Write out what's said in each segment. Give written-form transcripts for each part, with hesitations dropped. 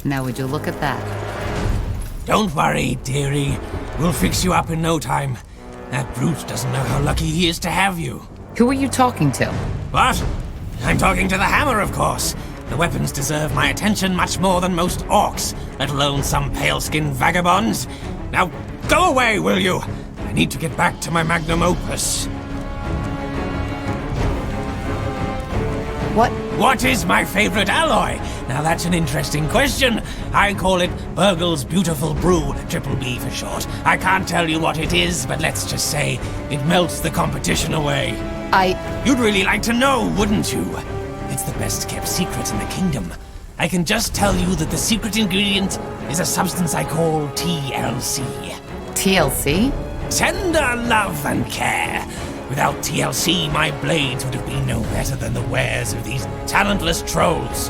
Now would you look at that? Don't worry, dearie. We'll fix you up in no time. That brute doesn't know how lucky he is to have you. Who are you talking to? What? I'm talking to the hammer, of course. The weapons deserve my attention much more than most orcs, let alone some pale-skinned vagabonds. Now, go away, will you? I need to get back to my magnum opus. What is my favorite alloy? Now that's an interesting question. I call it Burgle's Beautiful Brew, Triple B for short. I can't tell you what it is, but let's just say it melts the competition away. You'd really like to know, wouldn't you? It's the best kept secret in the kingdom. I can just tell you that the secret ingredient is a substance I call TLC. TLC? Tender love and care. Without TLC, my blades would have been no better than the wares of these talentless trolls.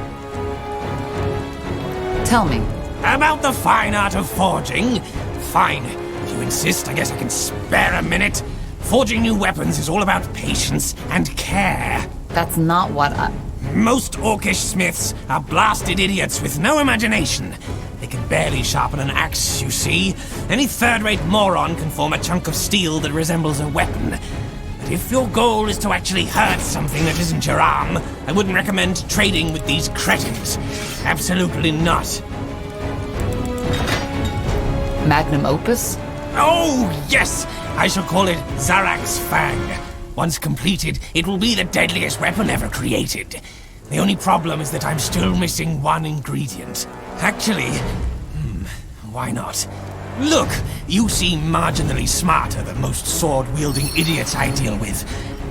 Tell me. About the fine art of forging? Fine. If you insist, I guess I can spare a minute. Forging new weapons is all about patience and care. That's not what Most orcish smiths are blasted idiots with no imagination. They can barely sharpen an axe, you see. Any third-rate moron can form a chunk of steel that resembles a weapon. But if your goal is to actually hurt something that isn't your arm, I wouldn't recommend trading with these cretins. Absolutely not. Magnum opus? Oh, yes! I shall call it Zarak's Fang. Once completed, it will be the deadliest weapon ever created. The only problem is that I'm still missing one ingredient. Actually, why not? Look, you seem marginally smarter than most sword-wielding idiots I deal with.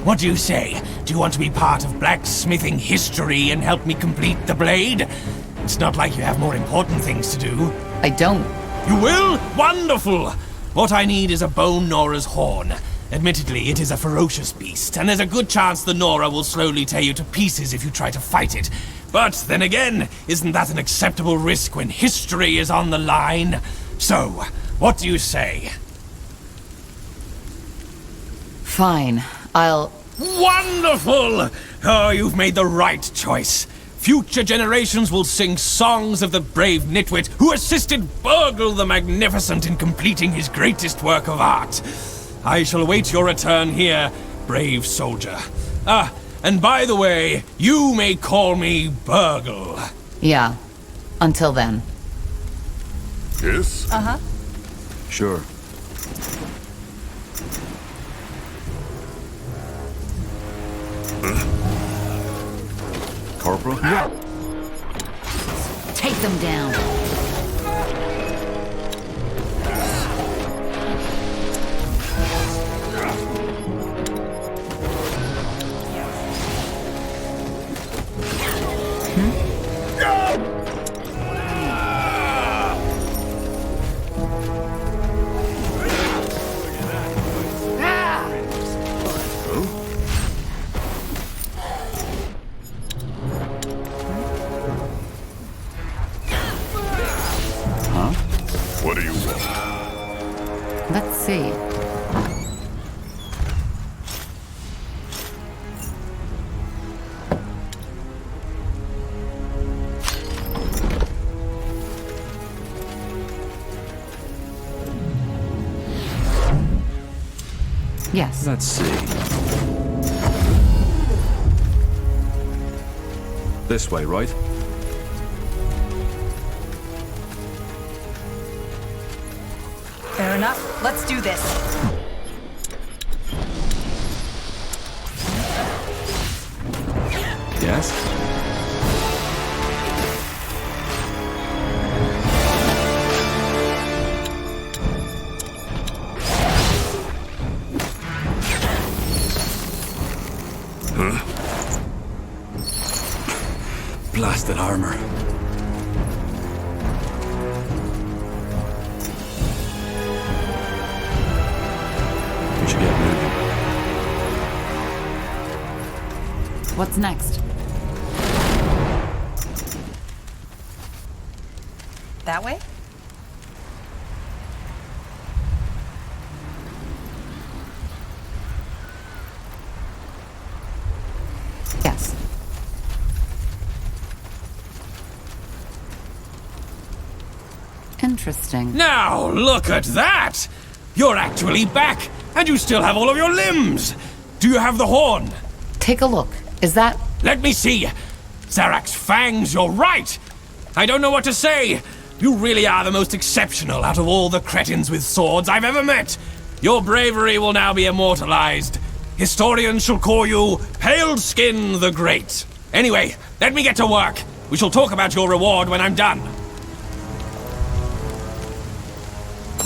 What do you say? Do you want to be part of blacksmithing history and help me complete the blade? It's not like you have more important things to do. I don't. You will? Wonderful! What I need is a bone Nora's horn. Admittedly, it is a ferocious beast, and there's a good chance the Nora will slowly tear you to pieces if you try to fight it. But then again, isn't that an acceptable risk when history is on the line? So, what do you say? Fine. I'll... Wonderful! Oh, you've made the right choice. Future generations will sing songs of the brave nitwit who assisted Burgle the Magnificent in completing his greatest work of art. I shall await your return here, brave soldier. Ah, and by the way, you may call me Burgle. Yeah. Until then. Yes? Uh-huh. Sure. Corporal? Yeah. Take them down. What do you want? Let's see. Yes. Let's see. This way, right? Fair enough. Let's do this. Yes? Huh? Blasted armor. Get moving. What's next? That way? Yes. Interesting. Now, look at that! You're actually back, and you still have all of your limbs! Do you have the horn? Take a look. Is that... Let me see! Zarak's fangs, you're right! I don't know what to say! You really are the most exceptional out of all the cretins with swords I've ever met! Your bravery will now be immortalized. Historians shall call you Paleskin the Great. Anyway, let me get to work. We shall talk about your reward when I'm done.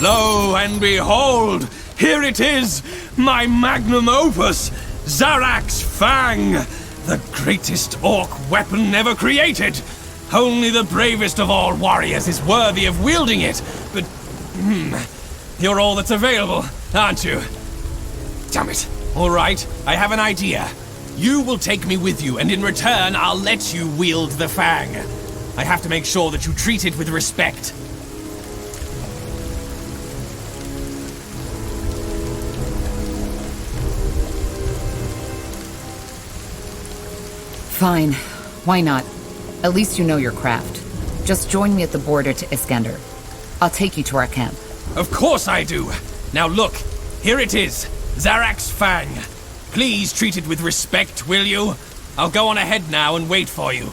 Lo and behold, here it is, my magnum opus, Zarak's Fang, the greatest orc weapon ever created. Only the bravest of all warriors is worthy of wielding it, but you're all that's available, aren't you? Damn it. All right, I have an idea. You will take me with you, and in return, I'll let you wield the Fang. I have to make sure that you treat it with respect. Fine. Why not? At least you know your craft. Just join me at the border to Iskander. I'll take you to our camp. Of course I do. Now look, here it is, Zarak's Fang. Please treat it with respect, will you? I'll go on ahead now and wait for you.